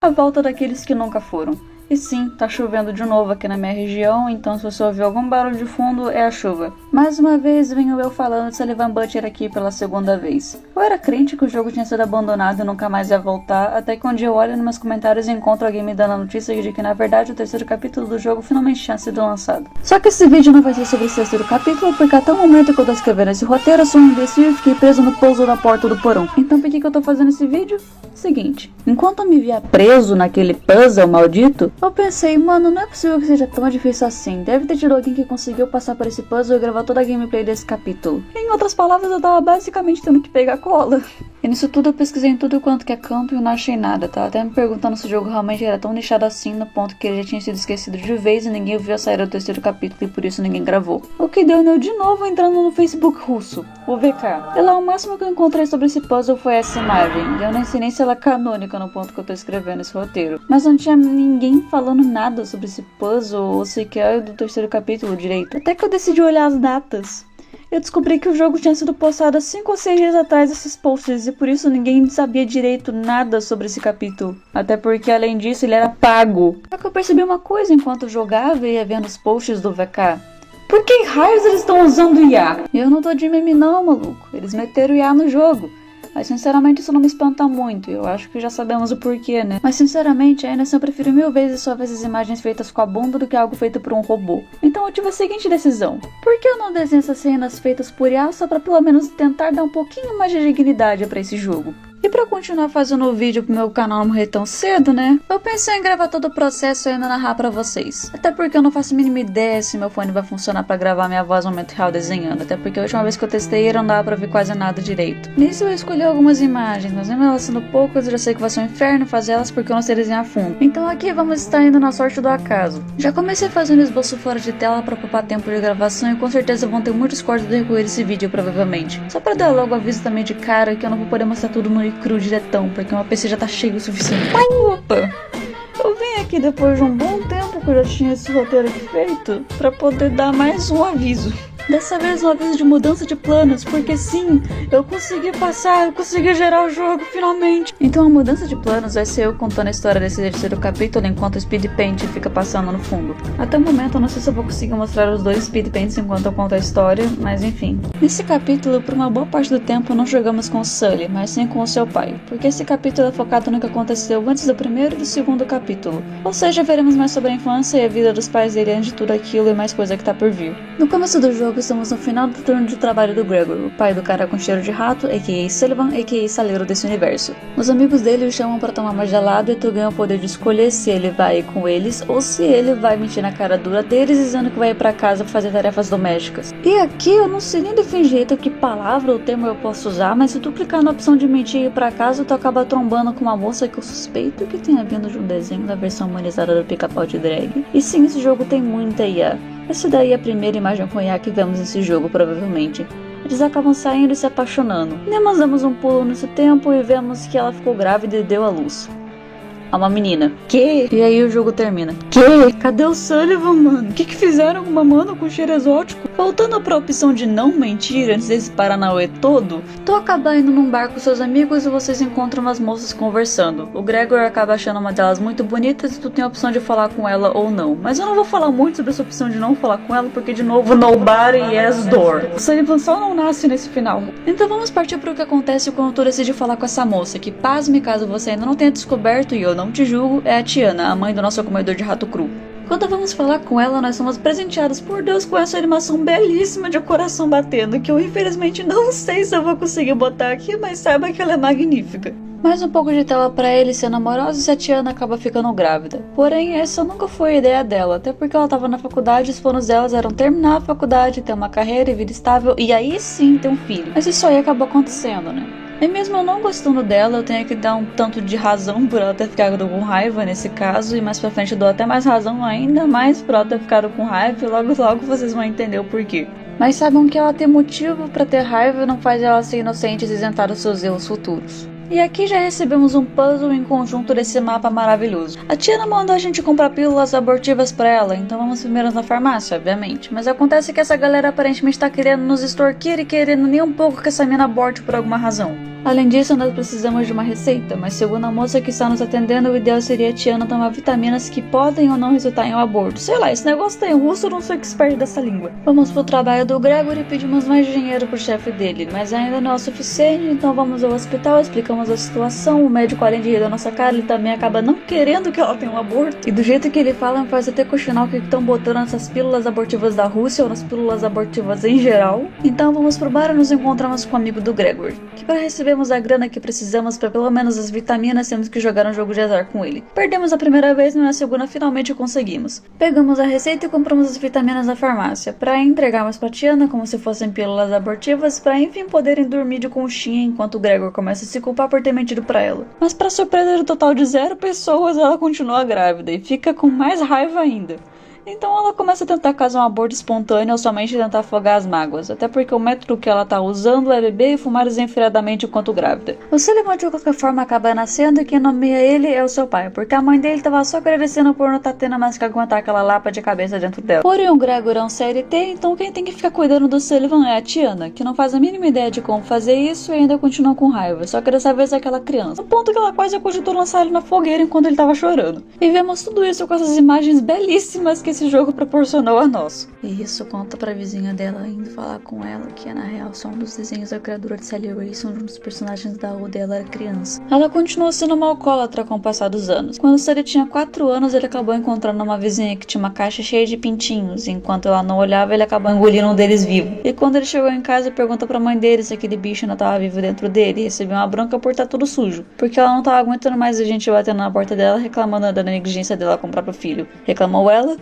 A volta daqueles que nunca foram. E sim, tá chovendo de novo aqui na minha região, então se você ouvir algum barulho de fundo, é a chuva. Mais uma vez venho eu falando de Sullivan Butcher aqui pela segunda vez. Eu era crente que o jogo tinha sido abandonado e nunca mais ia voltar, até que um dia eu olho nos meus comentários e encontro alguém me dando a notícia de que na verdade o terceiro capítulo do jogo finalmente tinha sido lançado. Só que esse vídeo não vai ser sobre esse terceiro capítulo, porque até o momento que eu tô escrevendo esse roteiro eu sou um imbecil e fiquei preso no pouso da porta do porão. Então por que eu tô fazendo esse vídeo? Seguinte, enquanto eu me via preso naquele puzzle maldito, eu pensei, mano, não é possível que seja tão difícil assim. Deve ter tido alguém que conseguiu passar por esse puzzle e gravar toda a gameplay desse capítulo. Em outras palavras, eu tava basicamente tendo que pegar cola. E nisso tudo eu pesquisei em tudo quanto que é canto e não achei nada. Tava até me perguntando se o jogo realmente era tão nichado assim, no ponto que ele já tinha sido esquecido de vez e ninguém viu a saída do terceiro capítulo e por isso ninguém gravou. O que deu eu de novo entrando no Facebook russo, o VK. E lá o máximo que eu encontrei sobre esse puzzle foi essa imagem. E eu nem sei nem se ela é canônica no ponto que eu tô escrevendo esse roteiro. Mas não tinha ninguém falando nada sobre esse puzzle ou sequer do terceiro capítulo direito. Até que eu decidi olhar as datas. Eu descobri que o jogo tinha sido postado há 5 ou 6 dias atrás esses posts e por isso ninguém sabia direito nada sobre esse capítulo. Até porque além disso ele era pago. Só que eu percebi uma coisa enquanto jogava e ia vendo os posts do VK. Por que raios eles estão usando IA? E eu não tô de meme não, maluco. Eles meteram IA no jogo. Mas sinceramente isso não me espanta muito, eu acho que já sabemos o porquê, né? Mas sinceramente, ainda assim eu prefiro 1000 vezes só ver essas imagens feitas com a bunda do que algo feito por um robô. Então eu tive a seguinte decisão: por que eu não desenho essas cenas feitas por IA só pra pelo menos tentar dar um pouquinho mais de dignidade pra esse jogo? E pra continuar fazendo o vídeo pro meu canal não morrer tão cedo, né? Eu pensei em gravar todo o processo e ainda narrar pra vocês. Até porque eu não faço a mínima ideia se meu fone vai funcionar pra gravar minha voz no momento real desenhando. Até porque a última vez que eu testei ele não dava pra ver quase nada direito. Nisso eu escolhi algumas imagens, mas mesmo elas sendo poucas eu já sei que vai ser um inferno fazer elas porque eu não sei desenhar fundo. Então aqui vamos estar indo na sorte do acaso. Já comecei fazendo esboço fora de tela pra poupar tempo de gravação e com certeza vão ter muitos cortes do decorrer desse vídeo provavelmente. Só pra dar logo aviso também de cara que eu não vou poder mostrar tudo no cru diretão, porque meu PC já tá cheio o suficiente. Opa! Eu vim aqui depois de um bom tempo que eu já tinha esse roteiro aqui feito, pra poder dar mais um aviso. Dessa vez um aviso de mudança de planos, porque sim, eu consegui passar, eu consegui gerar o jogo, finalmente. Então a mudança de planos vai ser eu contando a história desse terceiro capítulo enquanto o Speed Paint fica passando no fundo. Até o momento eu não sei se eu vou conseguir mostrar os dois Speed Paints enquanto eu conto a história, mas enfim. Nesse capítulo, por uma boa parte do tempo, não jogamos com o Sully, mas sim com o seu pai, porque esse capítulo é focado no que aconteceu antes do primeiro e do segundo capítulo. Ou seja, veremos mais sobre a infância e a vida dos pais dele antes de tudo aquilo e mais coisa que tá por vir. No começo do jogo, estamos no final do turno de trabalho do Gregor, o pai do cara com cheiro de rato, a.k.a. Sullivan, a.k.a. saleiro desse universo. Os amigos dele o chamam pra tomar uma gelada e tu ganha o poder de escolher se ele vai com eles ou se ele vai mentir na cara dura deles dizendo que vai ir pra casa pra fazer tarefas domésticas. E aqui eu não sei nem definir direito que palavra ou termo eu posso usar, mas se tu clicar na opção de mentir e ir pra casa, tu acaba trombando com uma moça que eu suspeito que tenha vindo de um desenho da versão humanizada do Pica-Pau de Drag. E sim, esse jogo tem muita IA. Essa daí é a primeira imagem com IA que vemos nesse jogo, provavelmente. Eles acabam saindo e se apaixonando. Nós damos um pulo nesse tempo e vemos que ela ficou grávida e deu à luz a uma menina. Que? E aí o jogo termina. Que? Cadê o Sullivan, mano? O que fizeram com uma mano com cheiro exótico? Voltando pra opção de não mentir antes desse paranauê todo, tu acaba indo num bar com seus amigos e vocês encontram umas moças conversando. O Gregor acaba achando uma delas muito bonita e tu tem a opção de falar com ela ou não. Mas eu não vou falar muito sobre essa opção de não falar com ela, porque de novo, nobody has door. O Sullivan só não nasce nesse final. Então vamos partir pro que acontece quando tu decide falar com essa moça, que pasme caso você ainda não tenha descoberto e eu não te julgo, é a Tiana, a mãe do nosso comedor de rato cru. Quando vamos falar com ela, nós somos presenteados por Deus com essa animação belíssima de coração batendo, que eu infelizmente não sei se eu vou conseguir botar aqui, mas saiba que ela é magnífica. Mais um pouco de tela pra eles sendo amorosos e a Tiana acaba ficando grávida. Porém, essa nunca foi a ideia dela, até porque ela tava na faculdade e os planos delas eram terminar a faculdade, ter uma carreira e vida estável, e aí sim ter um filho. Mas isso aí acabou acontecendo, né? E mesmo eu não gostando dela, eu tenho que dar um tanto de razão por ela ter ficado com raiva nesse caso, e mais pra frente eu dou até mais razão ainda mais por ela ter ficado com raiva, e logo vocês vão entender o porquê. Mas saibam que ela ter motivo pra ter raiva não faz ela ser inocente e isentar dos seus erros futuros. E aqui já recebemos um puzzle em conjunto desse mapa maravilhoso. A Tiana mandou a gente comprar pílulas abortivas pra ela, então vamos primeiro na farmácia, obviamente. Mas acontece que essa galera aparentemente tá querendo nos extorquir e querendo nem um pouco que essa mina aborte por alguma razão. Além disso, nós precisamos de uma receita, mas segundo a moça que está nos atendendo, o ideal seria a Tiana tomar vitaminas que podem ou não resultar em um aborto. Sei lá, esse negócio tá em russo, eu não sou expert dessa língua. Vamos pro trabalho do Gregory e pedimos mais dinheiro pro chefe dele, mas ainda não é o suficiente, então vamos ao hospital, explicamos a situação, o médico, além de rir da nossa cara, ele também acaba não querendo que ela tenha um aborto. E do jeito que ele fala, me faz até questionar o que estão botando nessas pílulas abortivas da Rússia ou nas pílulas abortivas em geral. Então vamos pro bar e nos encontramos com o amigo do Gregory, que para recebermos a grana que precisamos para pelo menos as vitaminas, temos que jogar um jogo de azar com ele. Perdemos a primeira vez, mas na segunda finalmente conseguimos. Pegamos a receita e compramos as vitaminas na farmácia, para entregarmos pra Tiana como se fossem pílulas abortivas, para enfim poderem dormir de conchinha enquanto o Gregor começa a se culpar por ter mentido pra ela. Mas para surpresa do total de 0 pessoas, ela continua grávida e fica com mais raiva ainda. Então ela começa a tentar causar um aborto espontâneo ou somente tentar afogar as mágoas, até porque o método que ela tá usando é beber e fumar desenfreadamente enquanto grávida. O Sullivan de qualquer forma acaba nascendo e quem nomeia ele é o seu pai, porque a mãe dele tava só agradecendo por não estar tendo mais que aguentar aquela lapa de cabeça dentro dela. Porém o Gregor é um CLT, então quem tem que ficar cuidando do Sullivan é a Tiana, que não faz a mínima ideia de como fazer isso e ainda continua com raiva, só que dessa vez é aquela criança, no ponto que ela quase cogitou lançar ele na fogueira enquanto ele tava chorando. E vemos tudo isso com essas imagens belíssimas que esse jogo proporcionou a nós. E isso conta pra vizinha dela indo falar com ela que é na real só um dos desenhos da criadora de Sally Racing, onde um dos personagens da U dela era criança. Ela continuou sendo uma alcoólatra com o passar dos anos. Quando Sally tinha 4 anos, ele acabou encontrando uma vizinha que tinha uma caixa cheia de pintinhos, e enquanto ela não olhava, ele acabou engolindo um deles vivo. E quando ele chegou em casa, perguntou pra mãe dele se aquele bicho ainda tava vivo dentro dele, e recebeu uma bronca por estar tudo sujo, porque ela não tava aguentando mais a gente batendo na porta dela, reclamando da negligência dela com o próprio filho. Reclamou ela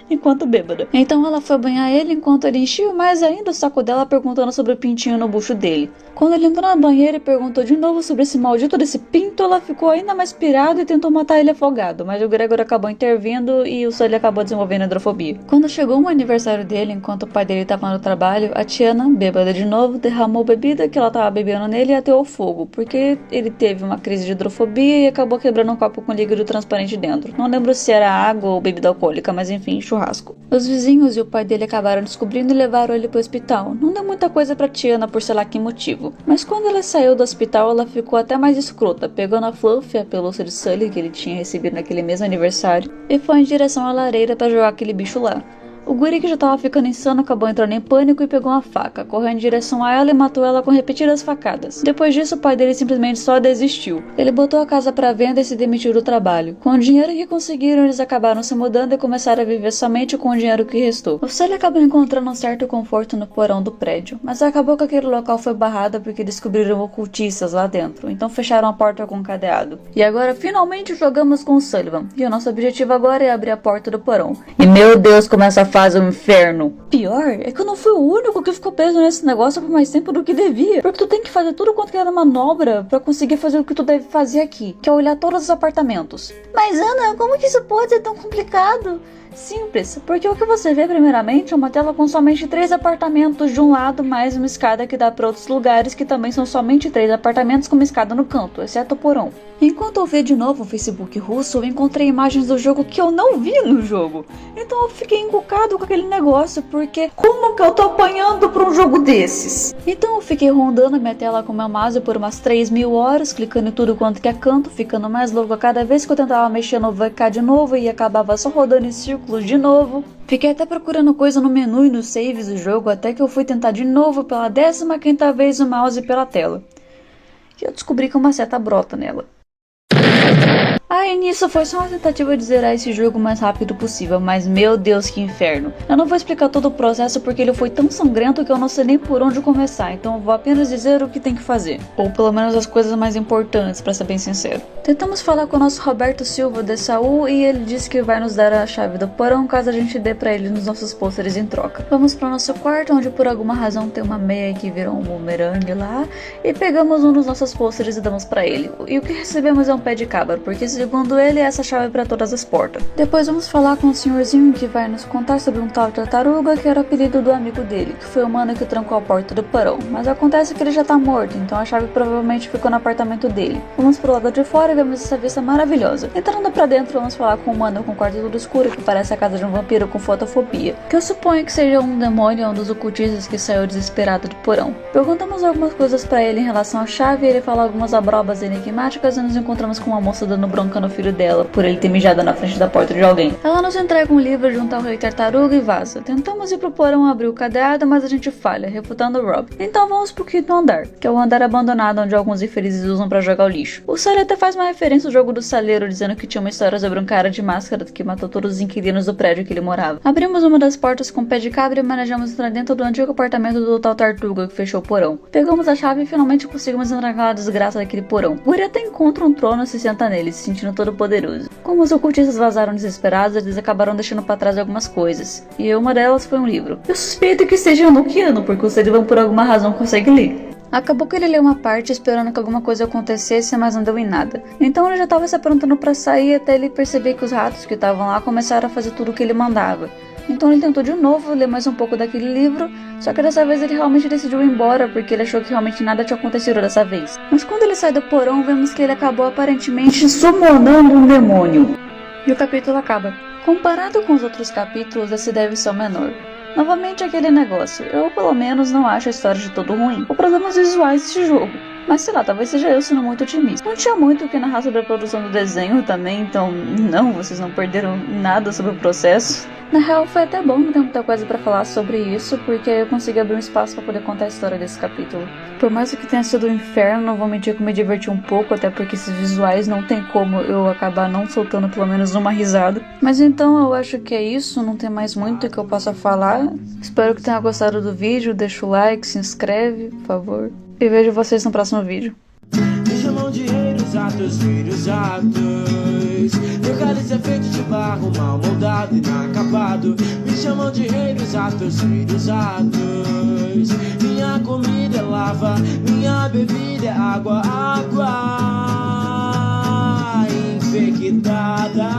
enquanto bêbada. Então ela foi banhar ele enquanto ele enchia mais ainda o saco dela perguntando sobre o pintinho no bucho dele. Quando ele entrou na banheira e perguntou de novo sobre esse maldito desse pinto, ela ficou ainda mais pirada e tentou matar ele afogado, mas o Gregor acabou intervindo e o Sully acabou desenvolvendo hidrofobia. Quando chegou o aniversário dele, enquanto o pai dele estava no trabalho, a Tiana, bêbada de novo, derramou bebida que ela estava bebendo nele e ateou fogo, porque ele teve uma crise de hidrofobia e acabou quebrando um copo com líquido transparente dentro. Não lembro se era água ou bebida alcoólica, mas enfim, churrasco. Os vizinhos e o pai dele acabaram descobrindo e levaram ele pro hospital. Não deu muita coisa pra Tiana por sei lá que motivo. Mas quando ela saiu do hospital, ela ficou até mais escrota, pegando a Fluffy, a pelúcia de Sully que ele tinha recebido naquele mesmo aniversário, e foi em direção à lareira pra jogar aquele bicho lá. O guri, que já tava ficando insano, acabou entrando em pânico e pegou uma faca, correu em direção a ela e matou ela com repetidas facadas. Depois disso, o pai dele simplesmente só desistiu. Ele botou a casa pra venda e se demitiu do trabalho. Com o dinheiro que conseguiram, eles acabaram se mudando e começaram a viver somente com o dinheiro que restou. O Sully acabou encontrando um certo conforto no porão do prédio, mas acabou que aquele local foi barrado porque descobriram ocultistas lá dentro, então fecharam a porta com um cadeado. E agora, finalmente, jogamos com o Sullivan, e o nosso objetivo agora é abrir a porta do porão. E meu Deus, como essa fase é um inferno. Pior é que eu não fui o único que ficou preso nesse negócio por mais tempo do que devia, porque tu tem que fazer tudo quanto que era manobra pra conseguir fazer o que tu deve fazer aqui, que é olhar todos os apartamentos. Mas Ana, como que isso pode ser tão complicado? Simples, porque o que você vê primeiramente é uma tela com somente 3 apartamentos de um lado, mais uma escada que dá para outros lugares que também são somente 3 apartamentos com uma escada no canto, exceto o porão. Enquanto eu vi de novo o Facebook russo, eu encontrei imagens do jogo que eu não vi no jogo. Então eu fiquei encucado com aquele negócio, porque como que eu tô apanhando pra um jogo desses? Então eu fiquei rondando a minha tela com meu mouse por umas 3.000 horas, clicando em tudo quanto que é canto, ficando mais louco a cada vez que eu tentava mexer no VK de novo e acabava só rodando em círculos de novo. Fiquei até procurando coisa no menu e nos saves do jogo, até que eu fui tentar de novo pela 15ª vez o mouse pela tela. E eu descobri que uma seta brota nela. Aí nisso foi só uma tentativa de zerar esse jogo o mais rápido possível, mas meu Deus, que inferno. Eu não vou explicar todo o processo porque ele foi tão sangrento que eu não sei nem por onde começar, então eu vou apenas dizer o que tem que fazer. Ou pelo menos as coisas mais importantes, pra ser bem sincero. Tentamos falar com o nosso Roberto Silva de Saúl e ele disse que vai nos dar a chave do porão caso a gente dê pra ele nos nossos pôsteres em troca. Vamos pro nosso quarto, onde por alguma razão tem uma meia que virou um bumerangue lá, e pegamos um dos nossos pôsteres e damos pra ele. E o que recebemos é um pé de cabra, porque segundo ele, essa chave para todas as portas. Depois vamos falar com o senhorzinho que vai nos contar sobre um tal tartaruga que era o apelido do amigo dele, que foi o mano que trancou a porta do porão. Mas acontece que ele já tá morto, então a chave provavelmente ficou no apartamento dele. Vamos pro lado de fora e vemos essa vista maravilhosa. Entrando pra dentro, vamos falar com o mano com o quarto tudo escuro, que parece a casa de um vampiro com fotofobia, que eu suponho que seja um demônio ou um dos ocultistas que saiu desesperado do porão. Perguntamos algumas coisas pra ele em relação à chave e ele fala algumas abrobas enigmáticas e nos encontramos com uma moça dando bronca no filho dela por ele ter mijado na frente da porta de alguém. Ela nos entrega um livro de um tal rei tartaruga e vaza. Tentamos ir pro porão abrir o cadeado, mas a gente falha, refutando o Rob. Então vamos pro quinto andar, que é o andar abandonado onde alguns infelizes usam pra jogar o lixo. O Sully até faz uma referência ao jogo do saleiro, dizendo que tinha uma história sobre um cara de máscara que matou todos os inquilinos do prédio que ele morava. Abrimos uma das portas com o pé de cabra e manejamos entrar dentro do antigo apartamento do tal tartaruga que fechou o porão. Pegamos a chave e finalmente conseguimos entrar naquela desgraça daquele porão. O Uri até encontra um trono e se senta nele, se sentindo todo poderoso. Como os ocultistas vazaram desesperados, eles acabaram deixando pra trás algumas coisas, e uma delas foi um livro. Eu suspeito que seja Enochiano, porque o Sullivan por alguma razão consegue ler. Acabou que ele leu uma parte esperando que alguma coisa acontecesse, mas não deu em nada. Então ele já estava se aprontando pra sair até ele perceber que os ratos que estavam lá começaram a fazer tudo o que ele mandava. Então ele tentou de novo ler mais um pouco daquele livro, só que dessa vez ele realmente decidiu ir embora porque ele achou que realmente nada tinha acontecido dessa vez. Mas quando ele sai do porão, vemos que ele acabou aparentemente summonando um demônio. E o capítulo acaba. Comparado com os outros capítulos, esse deve ser o menor. Novamente aquele negócio, eu pelo menos não acho a história de todo ruim. O problema é os visuais desse jogo. Mas sei lá, talvez seja eu sendo muito otimista. Não tinha muito o que narrar sobre a produção do desenho também, então não, vocês não perderam nada sobre o processo. Na real foi até bom não ter muita coisa pra falar sobre isso, porque eu consegui abrir um espaço pra poder contar a história desse capítulo. Por mais que tenha sido um inferno, não vou mentir que eu me diverti um pouco, até porque esses visuais não tem como eu acabar não soltando pelo menos uma risada. Mas então eu acho que é isso, não tem mais muito que eu possa falar. Espero que tenha gostado do vídeo, deixa o like, se inscreve, por favor. E vejo vocês no próximo vídeo. Me chamam de rei dos atos, filhos atos. Meu cálice é feito de barro, mal moldado e inacabado. Me chamam de rei dos atos, filhos atos. Minha comida é lava, minha bebida é água, água infectada.